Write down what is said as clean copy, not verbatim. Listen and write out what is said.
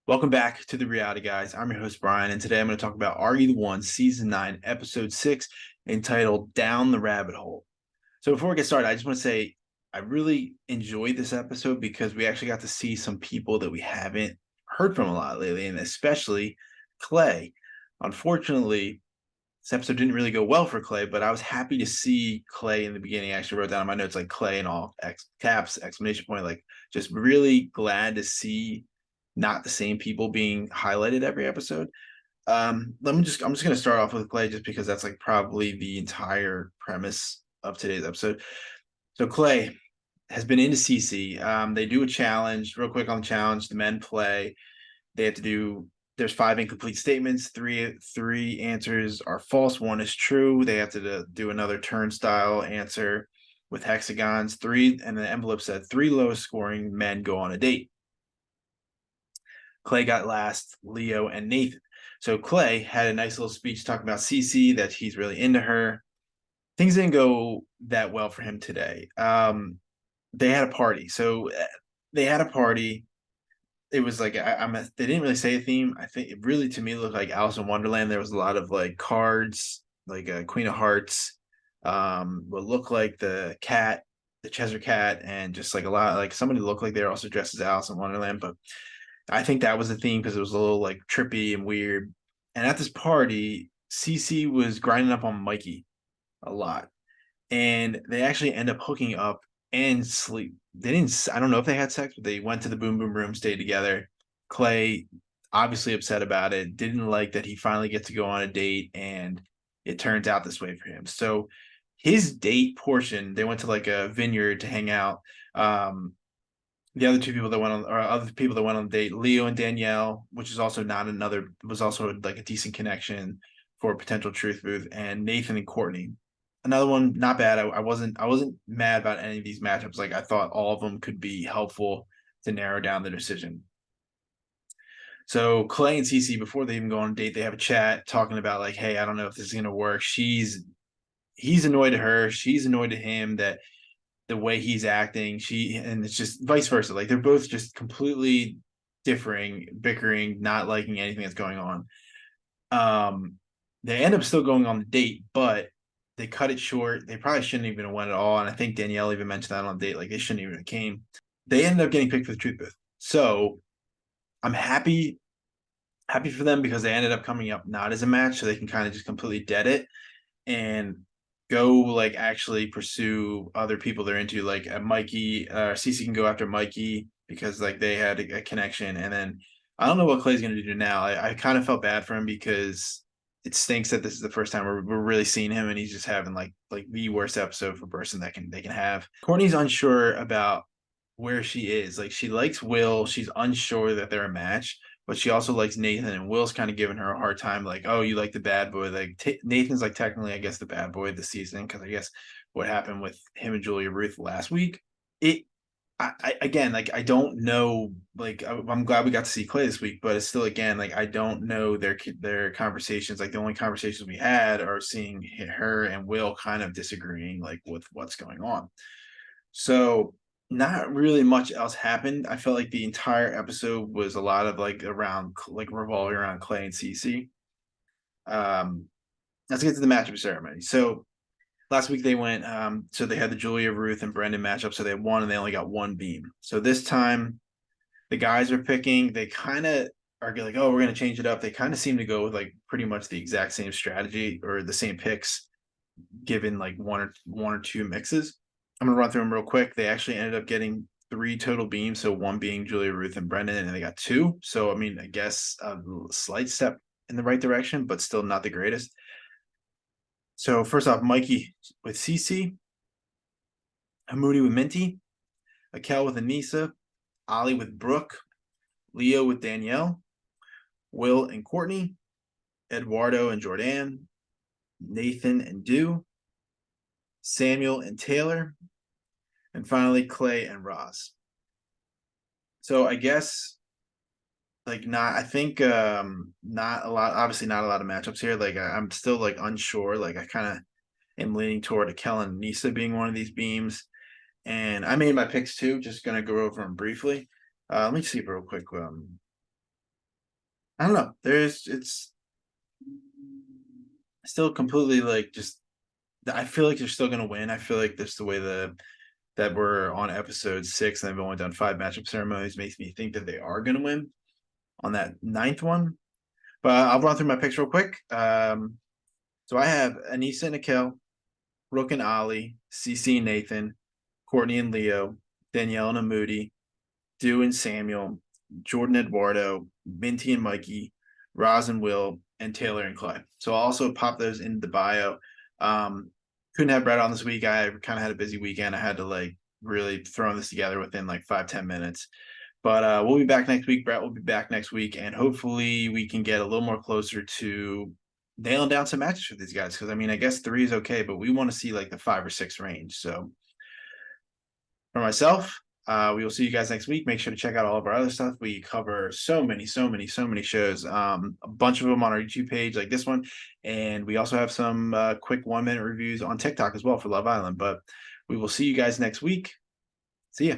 Welcome back to the Reality Guys. I'm your host, Brian, and today I'm going to talk about Are You the One, Season 9, Episode 6, entitled Down the Rabbit Hole. So before we get started, I just want to say I really enjoyed this episode because we actually got to see some people that we haven't heard from a lot lately, and especially Clay. Unfortunately, this episode didn't really go well for Clay, but I was happy to see Clay in the beginning. I actually wrote down in my notes like Clay and all caps, exclamation point, like just really glad to see not the same people being highlighted every episode. I'm just gonna start off with Clay just because that's like probably the entire premise of today's episode. So Clay has been into CC. They do a challenge real quick on the challenge. The men play. They have to do. There's 5 incomplete statements. Three answers are false. One is true. They have to do another turnstile answer with hexagons. And the envelope said 3 lowest scoring men go on a date. Clay got last, Leo, and Nathan. So Clay had a nice little speech talking about Cece, that he's really into her. Things didn't go that well for him today. They had a party. So they had a party. It was like they didn't really say a theme. I think it really to me looked like Alice in Wonderland. There was a lot of like cards, like a Queen of Hearts, what looked like the cat, the Cheshire cat, and just like a lot like somebody looked like they were also dressed as Alice in Wonderland, but I think that was the theme because it was a little like trippy and weird. And at this party, Cece was grinding up on Mikey a lot. And they actually end up hooking up and sleep. They didn't, I don't know if they had sex, but they went to the boom boom room, stayed together. Clay, obviously upset about it, didn't like that he finally gets to go on a date and it turns out this way for him. So his date portion, they went to like a vineyard to hang out. The other two people that went on, or other people that went on the date, Leo and Danielle, which is also not another, was also like a decent connection for a potential truth booth, and Nathan and Courtney. Another one, not bad. I wasn't mad about any of these matchups. Like I thought all of them could be helpful to narrow down the decision. So Clay and Cece, before they even go on a date, they have a chat talking about like, hey, I don't know if this is gonna work. He's annoyed at her, she's annoyed at him that the way he's acting, and it's just vice versa. Like they're both just completely differing, bickering, not liking anything that's going on. Um, they end up still going on the date, but they cut it short. They probably shouldn't even have went at all. And I think Danielle even mentioned that on the date, like they shouldn't even have came. They ended up getting picked for the truth booth. So I'm happy for them because they ended up coming up not as a match, so they can kind of just completely dead it and go like actually pursue other people they're into, like Mikey. Cece can go after Mikey because like they had a connection, and then I don't know what Clay's gonna do now. I kind of felt bad for him because it stinks that this is the first time we're really seeing him, and he's just having like the worst episode for person that they can have. Courtney's unsure about where she is. Like she likes Will. She's unsure that they're a match, but she also likes Nathan, and Will's kind of giving her a hard time, like, "Oh, you like the bad boy." Like Nathan's like technically, I guess, the bad boy of the season because I guess what happened with him and Julia Ruth last week. It, again, like I don't know. Like I'm glad we got to see Clay this week, but it's still again like I don't know their conversations. Like the only conversations we had are seeing her and Will kind of disagreeing, like with what's going on. So not really much else happened. I felt like the entire episode was a lot of like around like revolving around Clay and Cece. Um, let's get to the matchup ceremony. So last week they went, so they had the Julia, Ruth, and Brendan matchup. So they had one and they only got one beam. So this time the guys are picking, they kind of are like, oh, we're going to change it up. They kind of seem to go with like pretty much the exact same strategy or the same picks given like one or two mixes. I'm gonna run through them real quick. They actually ended up getting 3 total beams, so one being Julia, Ruth, and Brendan, and they got 2. So I mean, I guess a slight step in the right direction, but still not the greatest. So first off, Mikey with Cece, Hamudi with Minty, Aqel with Anissa, Ollie with Brooke, Leo with Danielle, Will and Courtney, Eduardo and Jordanne, Nathan and Dew, Samuel and Taylor, and finally Clay and Roz. So I guess like not I think not a lot, obviously not a lot of matchups here. Like I'm still like unsure. Like I kind of am leaning toward Aqel and Nisa being one of these beams. And I made my picks too, just gonna go over them briefly. Let me see real quick. I don't know. It's still completely like just. I feel like they're still gonna win. I feel like that's the way that we're on episode 6 and they've only done 5 matchup ceremonies makes me think that they are gonna win on that ninth one. But I'll run through my picks real quick. So I have Anissa and Aqel, Brooke and Ollie, CC and Nathan, Courtney and Leo, Danielle and Hamudi, Dew and Samuel, Jordan Eduardo, Minty and Mikey, Roz and Will, and Taylor and Clay. So I'll also pop those into the bio. Couldn't have Brett on this week. I kind of had a busy weekend. I had to like really throw this together within like 5-10 minutes. But we'll be back next week. Brett will be back next week, and hopefully we can get a little more closer to nailing down some matches for these guys. Because I mean, I guess 3 is okay, but we want to see like the 5 or 6 range. So for myself, we will see you guys next week. Make sure to check out all of our other stuff. We cover so many shows. A bunch of them on our YouTube page, like this one, and we also have some quick 1-minute reviews on TikTok as well for Love Island. But we will see you guys next week. See ya.